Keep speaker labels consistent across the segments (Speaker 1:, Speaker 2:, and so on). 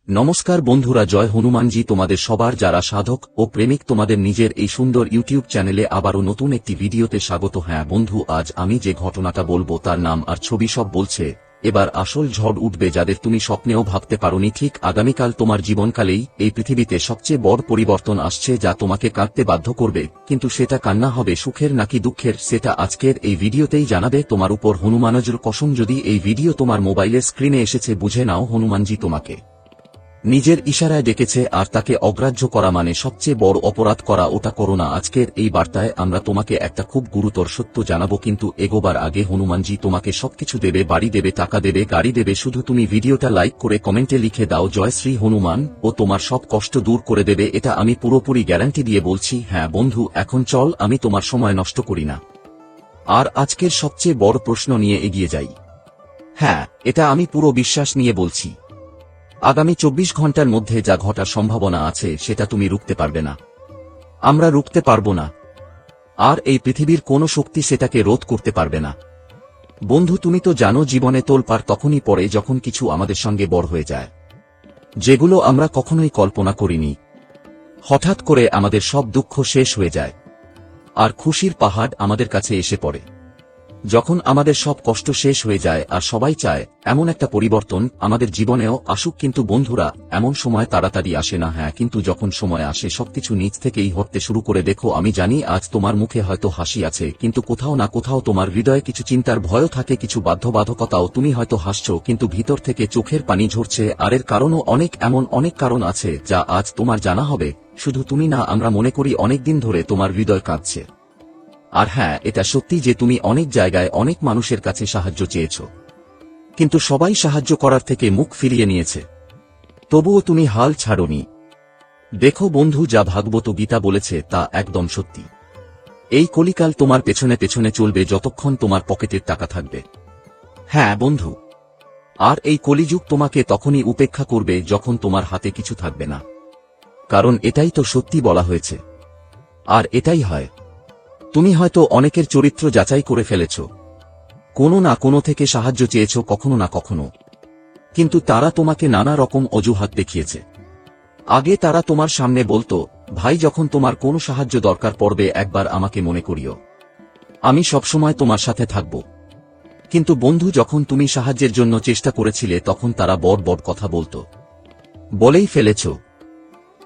Speaker 1: নমস্কার বন্ধুরা, জয় হনুমানজি। তোমাদের সবার যারা সাধক ও প্রেমিক, তোমাদের নিজের এই সুন্দর ইউটিউব চ্যানেলে আবারও নতুন একটি ভিডিওতে স্বাগত। হ্যাঁ বন্ধু, আজ আমি যে ঘটনাটা বলবো তার নাম আর ছবি সব বলছে এবার আসল ঝড় উঠবে, যাদের তুমি স্বপ্নেও ভাবতে পারোনি। ঠিক আগামীকাল তোমার জীবনকালেই এই পৃথিবীতে সবচেয়ে বড় পরিবর্তন আসছে, যা তোমাকে কাঁদতে বাধ্য করবে। কিন্তু সেটা কান্না হবে সুখের নাকি দুঃখের, সেটা আজকের এই ভিডিওতেই জানাবে। তোমার উপর হনুমানজির কসম, যদি এই ভিডিও তোমার মোবাইলের স্ক্রিনে এসেছে, বুঝে নাও হনুমানজি তোমাকে নিজের ইশারায় ডেকেছে, আর তাকে অগ্রাহ্য করা মানে সবচেয়ে বড় অপরাধ করা। ওটা করো না। আজকের এই বার্তায় আমরা তোমাকে একটা খুব গুরুতর সত্য জানাবো, কিন্তু এগোবার আগে হনুমানজি তোমাকে সবকিছু দেবে, বাড়ি দেবে, টাকা দেবে, গাড়ি দেবে। শুধু তুমি ভিডিওটা লাইক করে কমেন্টে লিখে দাও জয় শ্রী হনুমান, ও তোমার সব কষ্ট দূর করে দেবে। এটা আমি পুরোপুরি গ্যারান্টি দিয়ে বলছি। হ্যাঁ বন্ধু, এখন চল, আমি তোমার সময় নষ্ট করি না, আর আজকের সবচেয়ে বড় প্রশ্ন নিয়ে এগিয়ে যাই। হ্যাঁ, এটা আমি পুরো বিশ্বাস নিয়ে বলছি। আগামী 24 ঘন্টার মধ্যে যা ঘটার সম্ভাবনা আছে সেটা তুমি রুখতে পারবে না, আমরা রুখতে পারবো না, আর এই পৃথিবীর কোনো শক্তি সেটাকে রোধ করতে পারবে না। বন্ধু, তুমি তো জানো জীবনে তোলপাড় তখনই পড়ে যখন কিছু আমাদের সঙ্গে বড় হয়ে যায়, যেগুলো আমরা কখনোই কল্পনা করিনি। হঠাৎ করে আমাদের সব দুঃখ শেষ হয়ে যায়, আর খুশির পাহাড় আমাদের কাছে এসে পড়ে। যখন আমাদের সব কষ্ট শেষ হয়ে যায় আর সবাই চায় এমন একটা পরিবর্তন আমাদের জীবনেও আসুক, কিন্তু বন্ধুরা, এমন সময় তাড়াতাড়ি আসে না। হ্যাঁ, কিন্তু যখন সময় আসে সবকিছু নিজ থেকেই হতে শুরু করে। দেখো, আমি জানি আজ তোমার মুখে হয়তো হাসি আছে, কিন্তু কোথাও না কোথাও তোমার হৃদয়ে কিছু চিন্তার ভয়ও থাকে, কিছু বাধ্যবাধকতাও। তুমি হয়তো হাসছো, কিন্তু ভিতর থেকে চোখের পানি ঝরছে, আর এর কারণও এমন অনেক কারণ আছে যা আজ তোমার জানা হবে। শুধু তুমি না, আমরা মনে করি অনেকদিন ধরে তোমার হৃদয় কাঁদছে। আর হ্যাঁ, এটা সত্যি যে তুমি অনেক জায়গায় অনেক মানুষের কাছে সাহায্য চেয়েছ, কিন্তু সবাই সাহায্য করার থেকে মুখ ফিরিয়ে নিয়েছে, তবুও তুমি হাল ছাড়োনি। দেখো বন্ধু, যা ভাগবত গীতা বলেছে তা একদম সত্যি। এই কলিকাল তোমার পেছনে পেছনে চলবে যতক্ষণ তোমার পকেটের টাকা থাকবে। হ্যাঁ বন্ধু, আর এই কলিযুগ তোমাকে তখনই উপেক্ষা করবে যখন তোমার হাতে কিছু থাকবে না, কারণ এটাই তো সত্যি বলা হয়েছে, আর এটাই হয়। তুমি হয়তো অনেকের চরিত্র যাচাই করে ফেলেছ, কোনো না কোনো থেকে সাহায্য চেয়েছ কখনো না কখনো, কিন্তু তারা তোমাকে নানা রকম অজুহাত দেখিয়েছে। আগে তারা তোমার সামনে বলতো, ভাই, যখন তোমার কোনো সাহায্য দরকার পড়বে একবার আমাকে মনে করিও, আমি সবসময় তোমার সাথে থাকব। কিন্তু বন্ধু, যখন তুমি সাহায্যের জন্য চেষ্টা করেছিলে তখন তারা বড় বড় কথা বলতো, বলেই ফেলেছ।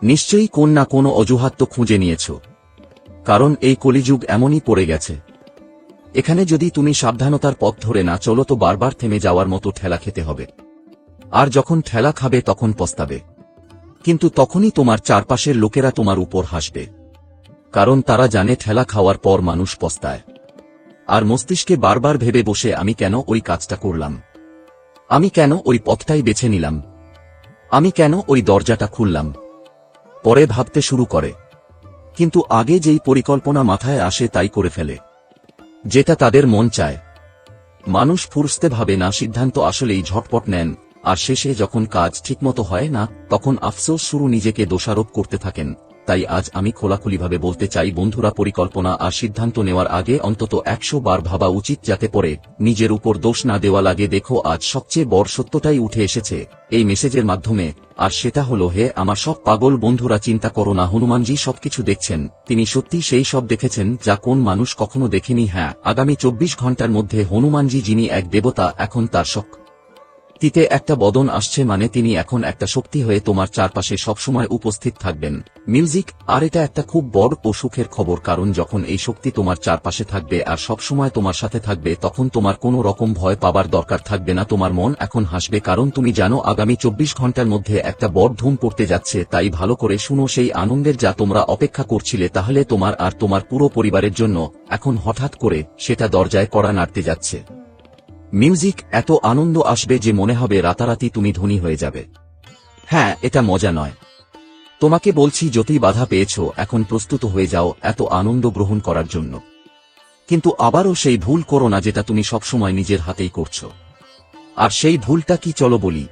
Speaker 1: নিশ্চয়ই কোন না কোনো অজুহাত তো খুঁজে নিয়েছ, কারণ এই কলিযুগ এমনই পড়ে গেছে। এখানে যদি তুমি সাবধানতার পথ ধরে না চলো তো বারবার থেমে যাওয়ার মতো ঠেলা খেতে হবে, আর যখন ঠেলা খাবে তখন পস্তাবে। কিন্তু তখনই তোমার চারপাশের লোকেরা তোমার উপর হাসবে, কারণ তারা জানে ঠেলা খাওয়ার পর মানুষ পস্তায়, আর মস্তিষ্কে বারবার ভেবে বসে, আমি কেন ওই কাজটা করলাম, আমি কেন ওই পথটাই বেছে নিলাম, আমি কেন ওই দরজাটা খুললাম। পরে ভাবতে শুরু করে, কিন্তু আগে যেই পরিকল্পনা মাথায় আসে তাই করে ফেলে, যেটা তাদের মন চায়। মানুষ ফুরস্তে ভাবে না, সিদ্ধান্ত আসলেই ঝটপট নেন, আর শেষে যখন কাজ ঠিকমতো হয় না তখন আফসোস শুরু, নিজেকে দোষারোপ করতে থাকেন। তাই আজ আমি খোলাখুলিভাবে বলতে চাই বন্ধুরা, পরিকল্পনা আর সিদ্ধান্ত নেওয়ার আগে অন্তত 100 বার ভাবা উচিত, যাতে পরে নিজের উপর দোষ না দেওয়া লাগে। দেখো, আজ সবচেয়ে বড় সত্যটাই উঠে এসেছে এই মেসেজের মাধ্যমে, আর সেটা হলো, হে আমার সব পাগল বন্ধুরা, চিন্তা করো না, হনুমানজি সবকিছু দেখছেন। তিনি সত্যি সেই সব দেখেছেন যা কোন মানুষ কখনো দেখেনি। হ্যাঁ, আগামী 24 ঘন্টার মধ্যে হনুমানজি, যিনি এক দেবতা, এখন তার শক্তিতে একটা বদন আসছে, মানে তিনি এখন একটা শক্তি হয়ে তোমার চারপাশে সবসময় উপস্থিত থাকবেন। মিউজিক। আর এটা একটা খুব বড় ও সুখের খবর, কারণ যখন এই শক্তি তোমার চারপাশে থাকবে আর সবসময় তোমার সাথে থাকবে, তখন তোমার কোনো রকম ভয় পাবার দরকার থাকবে না। তোমার মন এখন হাসবে, কারণ তুমি জানো আগামী 24 ঘন্টার মধ্যে একটা বড় ধুম পড়তে যাচ্ছে। তাই ভালো করে শুনো, সেই আনন্দের যা তোমরা অপেক্ষা করছিলে, তাহলে তোমার আর তোমার পুরো পরিবারের জন্য এখন হঠাৎ করে সেটা দরজায় কড়া নাড়তে যাচ্ছে। মিউজিক। এত আনন্দ আসবে যে মনে হবে রাতারাতি তুমি ধনী হয়ে যাবে। হ্যাঁ, এটা মজা নয়, তোমাকে বলছি, যতই বাধা পেয়েছ এখন প্রস্তুত হয়ে যাও এত আনন্দ গ্রহণ করার জন্য। কিন্তু আবারও সেই ভুল করো না যেটা তুমি সবসময় নিজের হাতেই করছো। আর সেই ভুলটা কি, চলো বলি।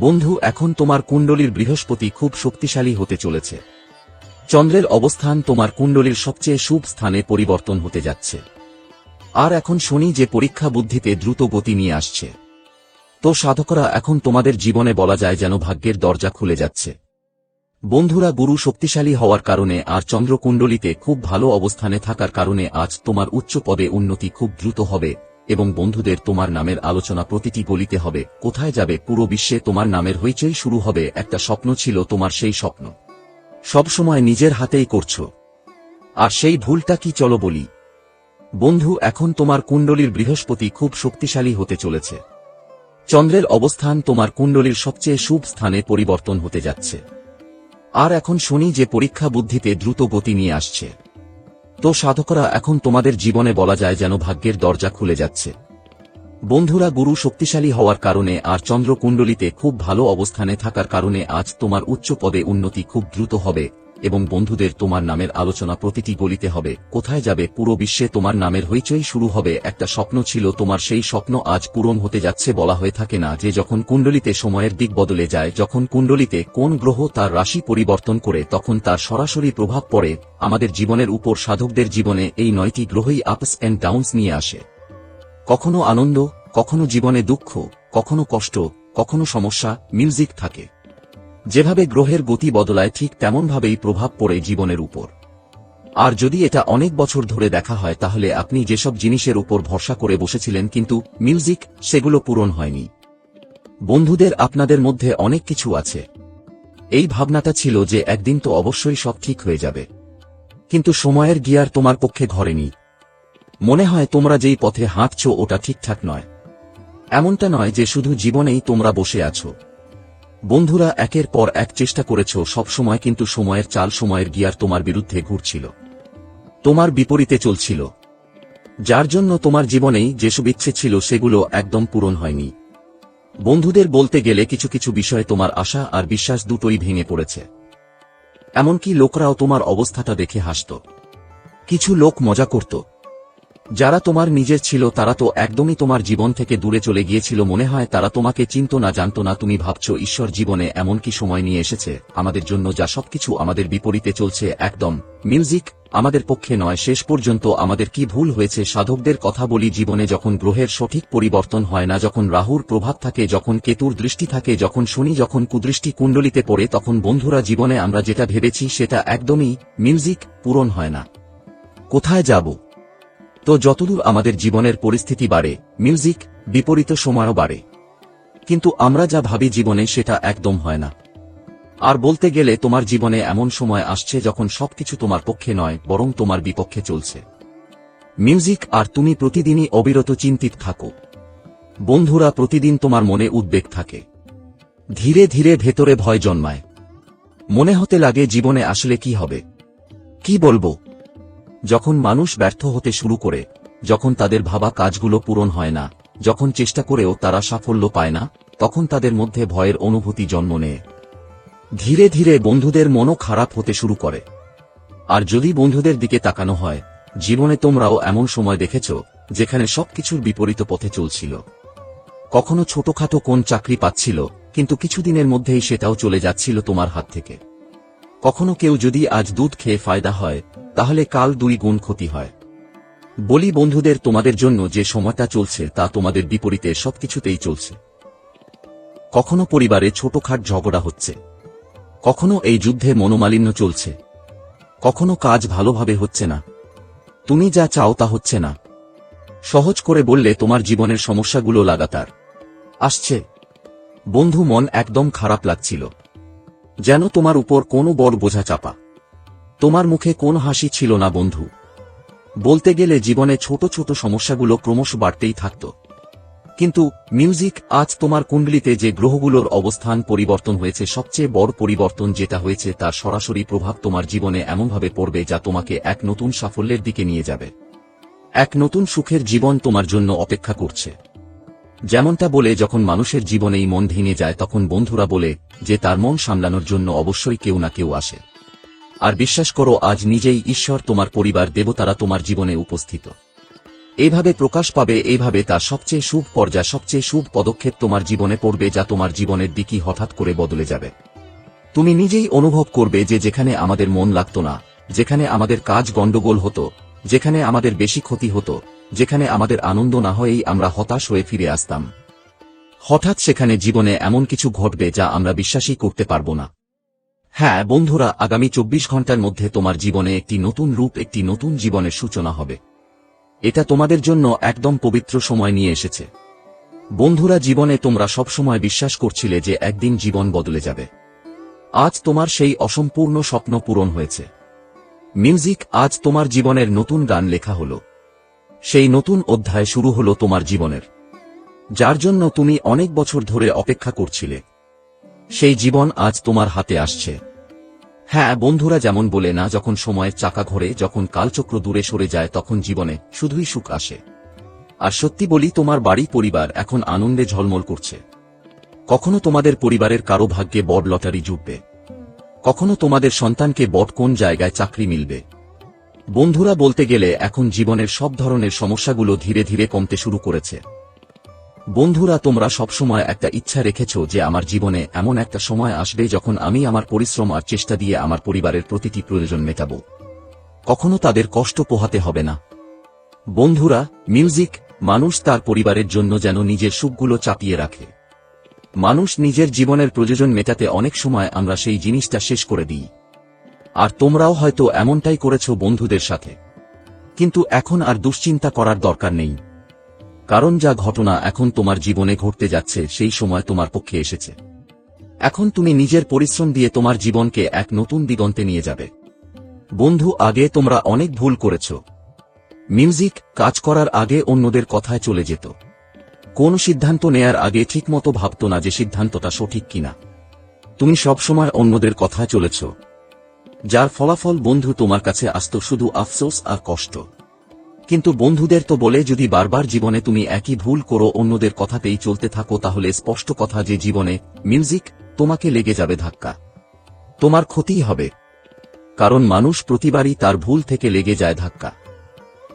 Speaker 1: বন্ধু, এখন তোমার কুণ্ডলীর বৃহস্পতি খুব শক্তিশালী হতে চলেছে। চন্দ্রের অবস্থান তোমার কুণ্ডলীর সবচেয়ে শুভ স্থানে পরিবর্তন হতে যাচ্ছে। আর এখন শনি যে পরীক্ষা বুদ্ধিতে দ্রুত গতি নিয়ে আসছে। তো সাধকরা, এখন তোমাদের জীবনে বলা যায় যেন ভাগ্যের দরজা খুলে যাচ্ছে। বন্ধুরা, গুরু শক্তিশালী হওয়ার কারণে আর চন্দ্রকুণ্ডলিতে খুব ভালো অবস্থানে থাকার কারণে আজ তোমার উচ্চ পদে উন্নতি খুব দ্রুত হবে এবং বন্ধুদের তোমার নামের আলোচনা প্রতিটি গলিতে হবে। কোথায় যাবে, পুরো বিশ্বে তোমার নামের হইচই শুরু হবে। একটা স্বপ্ন ছিল তোমার, সেই স্বপ্ন সবসময় নিজের হাতেই করছো, আর সেই ভুলটা কি চলো বলি। বন্ধু, এখন তোমার কুণ্ডলীর বৃহস্পতি খুব শক্তিশালী হতে চলেছে। চন্দ্রের অবস্থান তোমার কুণ্ডলীর সবচেয়ে শুভ স্থানে পরিবর্তন হতে যাচ্ছে। আর এখন শনি যে পরীক্ষা বুদ্ধিতে দ্রুত গতি নিয়ে আসছে। তো সাধকরা, এখন তোমাদের জীবনে বলা যায় যেন ভাগ্যের দরজা খুলে যাচ্ছে। বন্ধুরা, গুরু শক্তিশালী হওয়ার কারণে আর চন্দ্রকুণ্ডলিতে খুব ভালো অবস্থানে থাকার কারণে আজ তোমার উচ্চ পদে উন্নতি খুব দ্রুত হবে এবং বন্ধুদের তোমার নামের আলোচনা প্রতিটি গলিতে হবে। কোথায় যাবে, পুরো বিশ্বে তোমার নামের হইচই শুরু হবে। একটা স্বপ্ন ছিল তোমার, সেই স্বপ্ন আজ পূরণ হতে যাচ্ছে। বলা হয়ে থাকে না যে যখন কুণ্ডলিতে সময়ের দিক বদলে যায়, যখন কুণ্ডলিতে কোন গ্রহ তার রাশি পরিবর্তন করে তখন তার সরাসরি প্রভাব পড়ে আমাদের জীবনের উপর। সাধকদের জীবনে এই 9টি গ্রহই আপস অ্যান্ড ডাউনস নিয়ে আসে। কখনো আনন্দ, কখনো জীবনে দুঃখ, কখনো কষ্ট, কখনো সমস্যা। মিউজিক থাকে, যেভাবে গ্রহের গতি বদলায় ঠিক তেমনভাবেই প্রভাব পড়ে জীবনের উপর। আর যদি এটা অনেক বছর ধরে দেখা হয়, তাহলে আপনি যেসব জিনিসের উপর ভরসা করে বসেছিলেন কিন্তু মিউজিক সেগুলো পূরণ হয়নি। বন্ধুদের, আপনাদের মধ্যে অনেক কিছু আছে। এই ভাবনাটা ছিল যে একদিন তো অবশ্যই সব ঠিক হয়ে যাবে, কিন্তু সময়ের গিয়ার তোমার পক্ষে ঘরেনি। মনে হয় তোমরা যেই পথে হাঁটছ ওটা ঠিকঠাক নয়। এমনটা নয় যে শুধু জীবনেই তোমরা বসে আছো। বন্ধুরা, একের পর এক চেষ্টা করেছ সবসময়, কিন্তু সময়ের চাল, সময়ের গিয়ার তোমার বিরুদ্ধে ঘুরছিল, তোমার বিপরীতে চলছিল, যার জন্য তোমার জীবনেই যেসব ইচ্ছে ছিল সেগুলো একদম পূরণ হয়নি। বন্ধুদের, বলতে গেলে কিছু কিছু বিষয়ে তোমার আশা আর বিশ্বাস দুটোই ভেঙে পড়েছে। এমনকি লোকরাও তোমার অবস্থাটা দেখে হাসত, কিছু লোক মজা করত। যারা তোমার নিজের ছিল তারা তো একদমই তোমার জীবন থেকে দূরে চলে গিয়েছিল। মনে হয় তারা তোমাকে চিনত না, জানত না। তুমি ভাবছো ঈশ্বর জীবনে এমন কি সময় নিয়ে এসেছে আমাদের জন্য যা সবকিছু আমাদের বিপরীতে চলছে। একদম মিউজিক আমাদের পক্ষে নয়। শেষ পর্যন্ত আমাদের কি ভুল হয়েছে? সাধকদের কথা বলি, জীবনে যখন গ্রহের সঠিক পরিবর্তন হয় না, যখন রাহুর প্রভাব থাকে, যখন কেতুর দৃষ্টি থাকে, যখন শনি যখন কুদৃষ্টি কুণ্ডলিতে পড়ে, তখন বন্ধুরা জীবনে আমরা যেটা ভেবেছি সেটা একদমই মিউজিক পূরণ হয় না। কোথায় যাব? তো যতদূর আমাদের জীবনের পরিস্থিতি বাড়ে, মিউজিক বিপরীত সময়ও বাড়ে, কিন্তু আমরা যা ভাবি জীবনে সেটা একদম হয় না। আর বলতে গেলে তোমার জীবনে এমন সময় আসছে যখন সবকিছু তোমার পক্ষে নয়, বরং তোমার বিপক্ষে চলছে মিউজিক। আর তুমি প্রতিদিনই অবিরত চিন্তিত থাকো। বন্ধুরা, প্রতিদিন তোমার মনে উদ্বেগ থাকে। ধীরে ধীরে ভেতরে ভয় জন্মায়। মনে হতে লাগে জীবনে আসলে কি হবে, কি বলবো। যখন মানুষ ব্যর্থ হতে শুরু করে, যখন তাদের ভাবা কাজগুলো পূরণ হয় না, যখন চেষ্টা করেও তারা সাফল্য পায় না, তখন তাদের মধ্যে ভয়ের অনুভূতি জন্ম নেয়। ধীরে ধীরে বন্ধুদের মনও খারাপ হতে শুরু করে। আর যদি বন্ধুদের দিকে তাকানো হয়, জীবনে তোমরাও এমন সময় দেখেছ যেখানে সবকিছুর বিপরীত পথে চলছিল। কখনো ছোটখাটো কোন চাকরি পাচ্ছিল, কিন্তু কিছুদিনের মধ্যেই সেটাও চলে যাচ্ছিল তোমার হাত থেকে। কখনো কেউ যদি আজ দুধ খেয়ে ফায়দা হয়, তাহলে কাল 2 গুণ ক্ষতি হয়। বলি বন্ধুদের, তোমাদের জন্য যে সময়টা চলছে তা তোমাদের বিপরীতে সবকিছুতেই চলছে। কখনো পরিবারে ছোটখাট ঝগড়া হচ্ছে, কখনো এই যুদ্ধে মনোমালিন্য চলছে, কখনো কাজ ভালোভাবে হচ্ছে না, তুমি যা চাও তা হচ্ছে না। সহজ করে বললে, তোমার জীবনের সমস্যাগুলো লাগাতার আসছে। বন্ধু, মন একদম খারাপ লাগছিল, যেন তোমার উপর কোনো বড় বোঝা চাপা। তোমার মুখে কোনো হাসি ছিল না বন্ধু। বলতে গেলে জীবনে ছোট ছোট সমস্যাগুলো ক্রমশ বাড়তেই থাকত। কিন্তু মিউজিক, আজ তোমার কুণ্ডলিতে যে গ্রহগুলোর অবস্থান পরিবর্তন হয়েছে, সবচেয়ে বড় পরিবর্তন যেটা হয়েছে তার সরাসরি প্রভাব তোমার জীবনে এমনভাবে পড়বে যা তোমাকে এক নতুন সাফল্যের দিকে নিয়ে যাবে। এক নতুন সুখের জীবন তোমার জন্য অপেক্ষা করছে। যেমনটা বলে, যখন মানুষের জীবনেই মন ভেঙে যায়, তখন বন্ধুরা বলে যে তার মন সামলানোর জন্য অবশ্যই কেউ না কেউ আসে। আর বিশ্বাস করো, আজ নিজেই ঈশ্বর, তোমার পরিবার, দেবতারা তোমার জীবনে উপস্থিত। এইভাবে প্রকাশ পাবে, এইভাবে তার সবচেয়ে শুভ পর্যায়, সবচেয়ে শুভ পদক্ষেপ তোমার জীবনে পড়বে, যা তোমার জীবনের দিকই হঠাৎ করে বদলে যাবে। তুমি নিজেই অনুভব করবে যে যেখানে আমাদের মন লাগত না, যেখানে আমাদের কাজ গন্ডগোল হতো, যেখানে আমাদের বেশি ক্ষতি হতো, যেখানে আমাদের আনন্দ না হয়েই আমরা হতাশ হয়ে ফিরে আসতাম, হঠাৎ সেখানে জীবনে এমন কিছু ঘটবে যা আমরা বিশ্বাসই করতে পারব না। হ্যাঁ বন্ধুরা, আগামী 24 ঘন্টার মধ্যে তোমার জীবনে একটি নতুন রূপ, একটি নতুন জীবনের সূচনা হবে। এটা তোমাদের জন্য একদম পবিত্র সময় নিয়ে এসেছে। বন্ধুরা, জীবনে তোমরা সবসময় বিশ্বাস করছিলে যে একদিন জীবন বদলে যাবে। আজ তোমার সেই অসম্পূর্ণ স্বপ্ন পূরণ হয়েছে। মিউজিক, আজ তোমার জীবনের নতুন গান লেখা হলো। সেই নতুন অধ্যায় শুরু হলো তোমার জীবনের, যার জন্য তুমি অনেক বছর ধরে অপেক্ষা করছিলে। সেই জীবন আজ তোমার হাতে আসছে। হ্যাঁ বন্ধুরা, যেমন বলে না, যখন সময়ের চাকা ঘোরে, যখন কালচক্র দূরে সরে যায়, তখন জীবনে শুধুই সুখ আসে। আর সত্যি বলি, তোমার বাড়ি পরিবার এখন আনন্দে ঝলমল করছে। কখনো তোমাদের পরিবারের কারো ভাগ্যে বড় লটারি জুটবে, কখনো তোমাদের সন্তানকে বড় কোন জায়গায় চাকরি মিলবে। বন্ধুরা, বলতে গেলে এখন জীবনের সব ধরনের সমস্যাগুলো ধীরে ধীরে কমতে শুরু করেছে। বন্ধুরা, তোমরা সবসময় একটা ইচ্ছা রেখেছ যে আমার জীবনে এমন একটা সময় আসবে যখন আমি আমার পরিশ্রম আর চেষ্টা দিয়ে আমার পরিবারের প্রতিটি প্রয়োজন মেটাবো। কখনো তাদের কষ্ট পোহাতে হবে না। বন্ধুরা, মিউজিক, মানুষ তার পরিবারের জন্য যেন নিজের সুখগুলো চাপিয়ে রাখে। মানুষ নিজের জীবনের প্রয়োজন মেটাতে অনেক সময় আমরা সেই জিনিসটা শেষ করে দিই। আর তোমরাও হয়তো এমনটাই করেছ বন্ধুদের সাথে। কিন্তু এখন আর দুশ্চিন্তা করার দরকার নেই, কারণ যা ঘটনা এখন তোমার জীবনে ঘটতে যাচ্ছে সেই সময় তোমার পক্ষে এসেছে। এখন তুমি নিজের পরিশ্রম দিয়ে তোমার জীবনকে এক নতুন দিগন্তে নিয়ে যাবে। বন্ধু, আগে তোমরা অনেক ভুল করেছ। মিউজিক, কাজ করার আগে অন্যদের কথায় চলে যেত। কোন সিদ্ধান্ত নেয়ার আগে ঠিকমতো ভাবত না যে সিদ্ধান্তটা সঠিক কিনা। তুমি সবসময় অন্যদের কথায় চলেছ, যার ফলাফল বন্ধু তোমার কাছে আসত শুধু আফসোস আর কষ্ট। কিন্তু বন্ধুদের তো বলে, যদি বারবার জীবনে তুমি একই ভুল করো, অন্যদের কথাতেই চলতে থাকো, তাহলে স্পষ্ট কথা যে জীবনে মিউজিক তোমাকে লেগে যাবে ধাক্কা। তোমার ক্ষতিই হবে, কারণ মানুষ প্রতিবারই তার ভুল থেকে লেগে যায় ধাক্কা।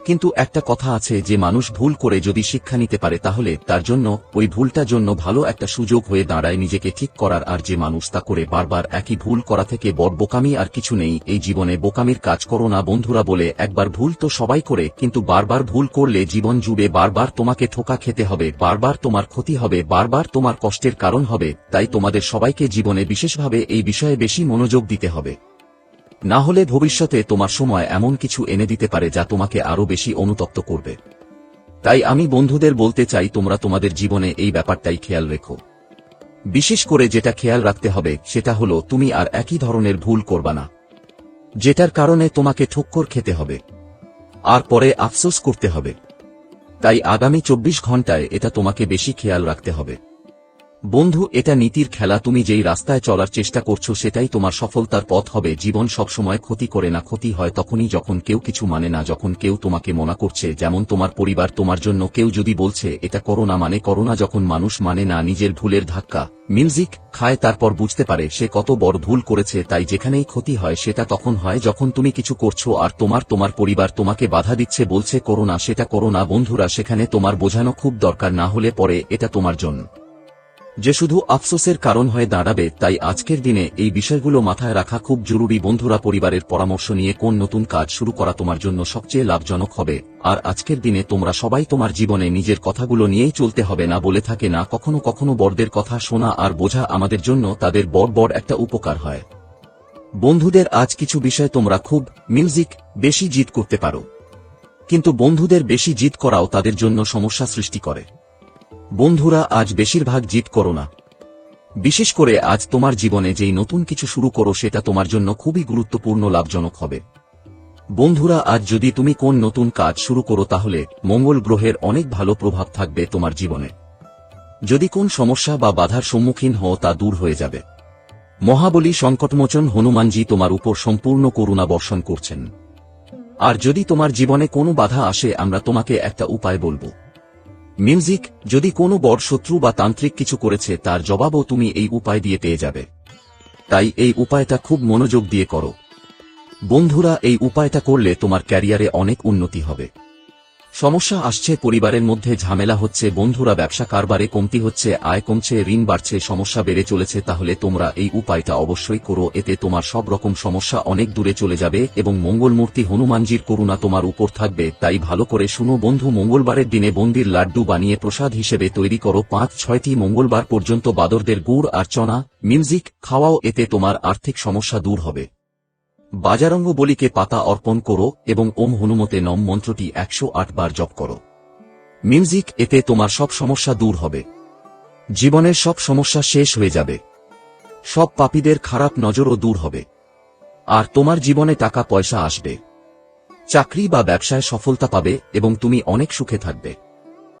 Speaker 1: কিন্তু একটা কথা আছে, যে মানুষ ভুল করে যদি শিক্ষা নিতে পারে, তাহলে তার জন্য ওই ভুলটার জন্য ভালো একটা সুযোগ হয়ে দাঁড়ায় নিজেকে ঠিক করার। আর যে মানুষ তা করে বারবার একই ভুল করা থেকে বড় বোকামি আর কিছু নেই। এই জীবনে বোকামির কাজ করো না বন্ধুরা। বলে একবার ভুল তো সবাই করে, কিন্তু বারবার ভুল করলে জীবন জুড়ে বারবার তোমাকে ঠোকা খেতে হবে, বারবার তোমার ক্ষতি হবে, বারবার তোমার কষ্টের কারণ হবে। তাই তোমাদের সবাইকে জীবনে বিশেষভাবে এই বিষয়ে বেশি মনোযোগ দিতে হবে, না হলে ভবিষ্যতে তোমার সময় এমন কিছু এনে দিতে পারে যা তোমাকে আরো বেশি অনুতপ্ত করবে। তাই আমি বন্ধুদের বলতে চাই, তোমরা তোমাদের জীবনে এই ব্যাপারটাই খেয়াল রেখো। বিশেষ করে যেটা খেয়াল রাখতে হবে সেটা হলো, তুমি আর একই ধরনের ভুল করবা না, যেটার কারণে তোমাকে ঠক্কর খেতে হবে আর পরে আফসোস করতে হবে। তাই আগামী 24 ঘন্টায় এটা তোমাকে বেশি খেয়াল রাখতে হবে। বন্ধু, এটা নীতির খেলা। তুমি যেই রাস্তায় চলার চেষ্টা করছো সেটাই তোমার সফলতার পথ হবে। জীবন সবসময় ক্ষতি করে না, ক্ষতি হয় তখনই যখন কেউ কিছু মানে না, যখন কেউ তোমাকে মনা করছে। যেমন তোমার পরিবার তোমার জন্য, কেউ যদি বলছে এটা করো না মানে করো না। যখন মানুষ মানে না, নিজের ভুলের ধাক্কা মিউজিক খায়, তারপর বুঝতে পারে সে কত বড় ভুল করেছে। তাই যেখানেই ক্ষতি হয় সেটা তখন হয় যখন তুমি কিছু করছো আর তোমার পরিবার তোমাকে বাধা দিচ্ছে, বলছে করো না, সেটা করো না। বন্ধুরা, সেখানে তোমার বোঝানো খুব দরকার, না হলে পরে এটা তোমার জন্য যে শুধু আফসোসের কারণ হয়ে দাঁড়াবে। তাই আজকের দিনে এই বিষয়গুলো মাথায় রাখা খুব জরুরি। বন্ধুরা, পরিবারের পরামর্শ নিয়ে কোন নতুন কাজ শুরু করা তোমার জন্য সবচেয়ে লাভজনক হবে। আর আজকের দিনে তোমরা সবাই তোমার জীবনে নিজের কথাগুলো নিয়েই চলতে হবে। না বলে থাকে না, কখনো কখনো বড়দের কথা শোনা আর বোঝা আমাদের জন্য তাদের বড় একটা উপকার হয়। বন্ধুদের, আজ কিছু বিষয় তোমরা খুব মিউজিক বেশি জিদ করতে পারো, কিন্তু বন্ধুদের বেশি জিদ করাও তাদের জন্য সমস্যা সৃষ্টি করে। বন্ধুরা, আজ বেশিরভাগ জিদ করো না। বিশেষ করে আজ তোমার জীবনে যেই নতুন কিছু শুরু করো সেটা তোমার জন্য খুবই গুরুত্বপূর্ণ, লাভজনক হবে। বন্ধুরা, আজ যদি তুমি কোন নতুন কাজ শুরু করো তাহলে মঙ্গল গ্রহের অনেক ভালো প্রভাব থাকবে তোমার জীবনে। যদি কোন সমস্যা বা বাধার সম্মুখীন হও তা দূর হয়ে যাবে। মহাবলী সংকটমোচন হনুমানজি তোমার উপর সম্পূর্ণ করুণা বর্ষণ করছেন। আর যদি তোমার জীবনে কোনো বাধা আসে, আমরা তোমাকে একটা উপায় বলবো। মিউজিক, যদি কোনো বড় শত্রু বা তান্ত্রিক কিছু করেছে তার জবাবও তুমি এই উপায় দিয়ে পেয়ে যাবে। তাই এই উপায়টা খুব মনোযোগ দিয়ে করো। বন্ধুরা, এই উপায়টা করলে তোমার ক্যারিয়ারে অনেক উন্নতি হবে। সমস্যা আসছে, পরিবারের মধ্যে ঝামেলা হচ্ছে, বন্ধুরা ব্যবসা কারবারে কমতি হচ্ছে, আয় কমছে, ঋণ বাড়ছে, সমস্যা বেড়ে চলেছে, তাহলে তোমরা এই উপায়টা অবশ্যই করো। এতে তোমার সব রকম সমস্যা অনেক দূরে চলে যাবে এবং মঙ্গলমূর্তি হনুমানজির করুণা তোমার উপর থাকবে। তাই ভালো করে শুনো বন্ধু, মঙ্গলবারের দিনে বুন্দির লাড্ডু বানিয়ে প্রসাদ হিসেবে তৈরি করো। 5-6টি মঙ্গলবার পর্যন্ত বাদরদের গুড় আর চনা মিউজিক খাওয়াও, এতে তোমার আর্থিক সমস্যা দূর হবে। বাজারঙ্গ বলিকে পাতা অর্পণ করো এবং ওম হনুমতে নম মন্ত্রটি 108 বার জপ করো। মিউজিক, এতে তোমার সব সমস্যা দূর হবে, জীবনের সব সমস্যা শেষ হয়ে যাবে, সব পাপীদের খারাপ নজরও দূর হবে, আর তোমার জীবনে টাকা পয়সা আসবে, চাকরি বা ব্যবসায় সফলতা পাবে এবং তুমি অনেক সুখে থাকবে।